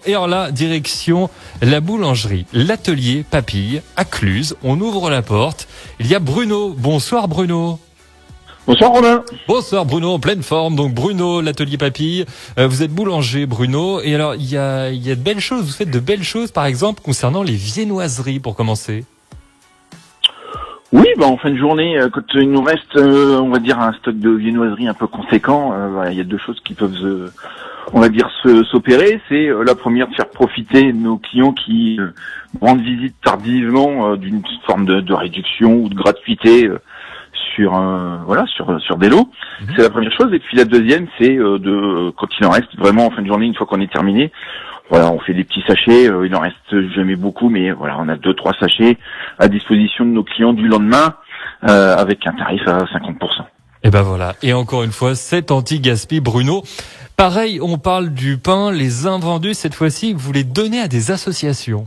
Et alors là, direction la boulangerie, l'atelier Papille à Cluses. On ouvre la porte. Il y a Bruno. Bonsoir Bruno. Bonsoir Romain. Bonsoir Bruno, en pleine forme. Donc Bruno, l'atelier Papille. Vous êtes boulanger Bruno. Et alors, il y a de belles choses. Vous faites de belles choses, par exemple, concernant les viennoiseries, pour commencer. Oui, en fin de journée, quand il nous reste, on va dire, un stock de viennoiseries un peu conséquent, il y a deux choses qui peuvent, on va dire, s'opérer. C'est la première, de faire profiter nos clients qui rendent visite tardivement d'une forme de réduction ou de gratuité sur des lots. C'est la première chose. Et puis la deuxième, c'est quand il en reste vraiment en fin de journée, une fois qu'on est terminé, voilà, on fait des petits sachets, il en reste jamais beaucoup, mais voilà, on a 2-3 sachets à disposition de nos clients du lendemain, avec un tarif à 50%. Et ben voilà. Et encore une fois, c'est anti-gaspi Bruno. Pareil, on parle du pain, les invendus, cette fois-ci, vous les donnez à des associations.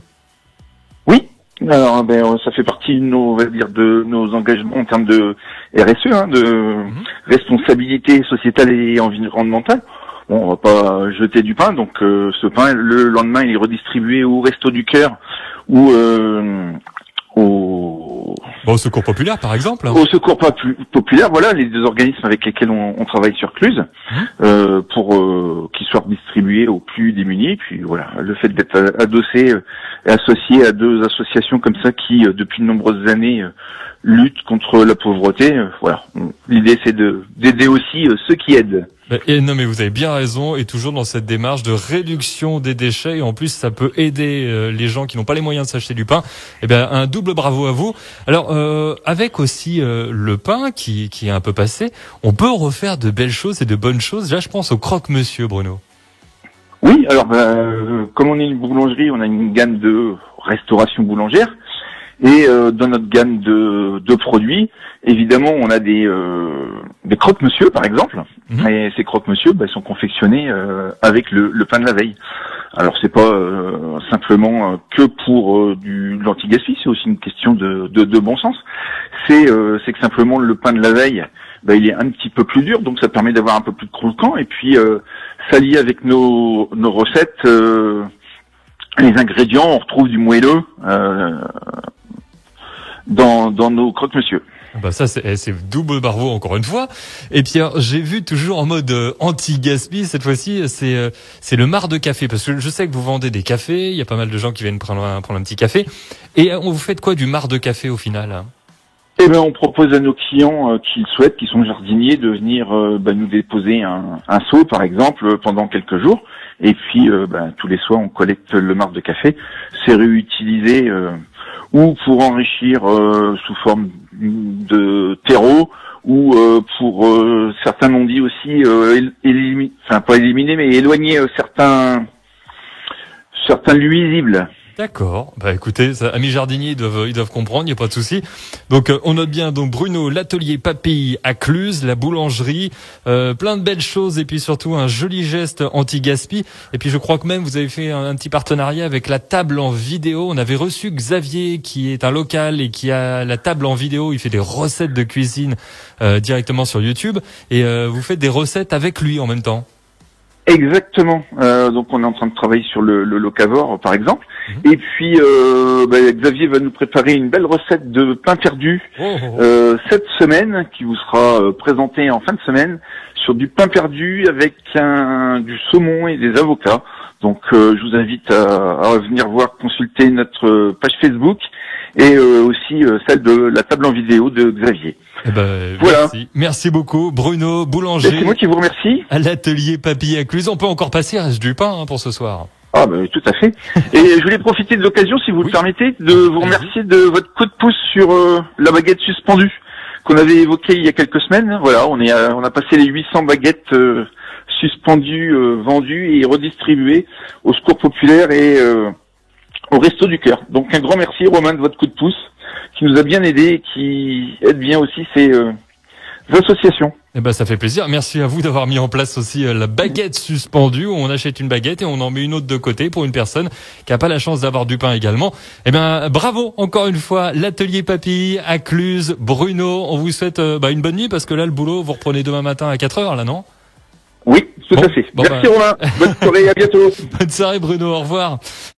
Oui. Alors, ça fait partie de nos, on va dire, de nos engagements en termes de RSE, de responsabilité sociétale et environnementale. Bon, on va pas jeter du pain, donc ce pain, le lendemain, il est redistribué au Resto du Cœur ou au Secours Populaire, par exemple. Au Secours Populaire, voilà, les deux organismes avec lesquels on travaille sur Cluses, pour qu'ils soient distribués aux plus démunis. Puis voilà, le fait d'être adossé et associé à deux associations comme ça qui, depuis de nombreuses années, luttent contre la pauvreté, voilà. L'idée, c'est d'aider aussi ceux qui aident. Et non, mais vous avez bien raison, et toujours dans cette démarche de réduction des déchets, et en plus ça peut aider les gens qui n'ont pas les moyens de s'acheter du pain. Eh bien, un double bravo à vous. Alors, avec aussi le pain qui est un peu passé, on peut refaire de belles choses et de bonnes choses. Là, je pense au croque-monsieur, Bruno. Oui, alors comme on est une boulangerie, on a une gamme de restauration boulangère. Et dans notre gamme de produits, évidemment, on a des croque-monsieur, par exemple. Et ces croque-monsieur, sont confectionnés avec le pain de la veille. Alors, c'est pas simplement que pour de l'anti-gaspi, c'est aussi une question de bon sens. C'est que simplement le pain de la veille, il est un petit peu plus dur, donc ça permet d'avoir un peu plus de croquant. Et puis, ça lie avec nos recettes. Les ingrédients, on retrouve du moelleux dans nos croque-monsieur. Ça c'est double bravo encore une fois. Et puis j'ai vu toujours en mode anti-gaspi cette fois-ci, c'est le marc de café, parce que je sais que vous vendez des cafés, il y a pas mal de gens qui viennent prendre un petit café. Et on vous fait quoi du marc de café au final? Eh on propose à nos clients qui le souhaitent, qui sont jardiniers, de venir nous déposer un seau par exemple pendant quelques jours. Et puis tous les soirs on collecte le marc de café. C'est réutilisé ou pour enrichir sous forme de terreau, ou pour certains m'ont dit aussi pas éliminer, mais éloigner certains nuisibles. D'accord. Écoutez, amis jardiniers, ils doivent comprendre, il n'y a pas de souci. Donc on note bien Bruno, l'atelier Papille à Cluses, la boulangerie, plein de belles choses et puis surtout un joli geste anti-gaspi. Et puis je crois que même vous avez fait un petit partenariat avec la table en vidéo. On avait reçu Xavier qui est un local et qui a la table en vidéo. Il fait des recettes de cuisine directement sur YouTube et vous faites des recettes avec lui en même temps. Exactement. Donc on est en train de travailler sur le locavore par exemple. Et puis Xavier va nous préparer une belle recette de pain perdu cette semaine qui vous sera présentée en fin de semaine sur du pain perdu avec du saumon et des avocats. Donc je vous invite à venir consulter notre page Facebook et aussi celle de la table en vidéo de Xavier. Voilà. Merci beaucoup Bruno, boulanger. C'est moi qui vous remercie. À l'atelier Papille à Cluses. On peut encore passer, il reste du pain pour ce soir. Ah tout à fait. Et je voulais profiter de l'occasion, si vous le permettez, de vous remercier de votre coup de pouce sur la baguette suspendue qu'on avait évoquée il y a quelques semaines. Voilà, on a passé les 800 baguettes suspendues, vendues et redistribuées au Secours Populaire et au Resto du Cœur. Donc un grand merci Romain de votre coup de pouce qui nous a bien aidé et qui aide bien aussi ces associations. Ça fait plaisir. Merci à vous d'avoir mis en place aussi la baguette suspendue où on achète une baguette et on en met une autre de côté pour une personne qui n'a pas la chance d'avoir du pain également. Bravo encore une fois, l'atelier Papille à Cluses. Bruno, on vous souhaite une bonne nuit parce que là le boulot vous reprenez demain matin à 4h là, non? Oui, tout Bon, à fait. bon, Merci Romain. Bonne soirée, à bientôt. Bonne soirée Bruno, au revoir.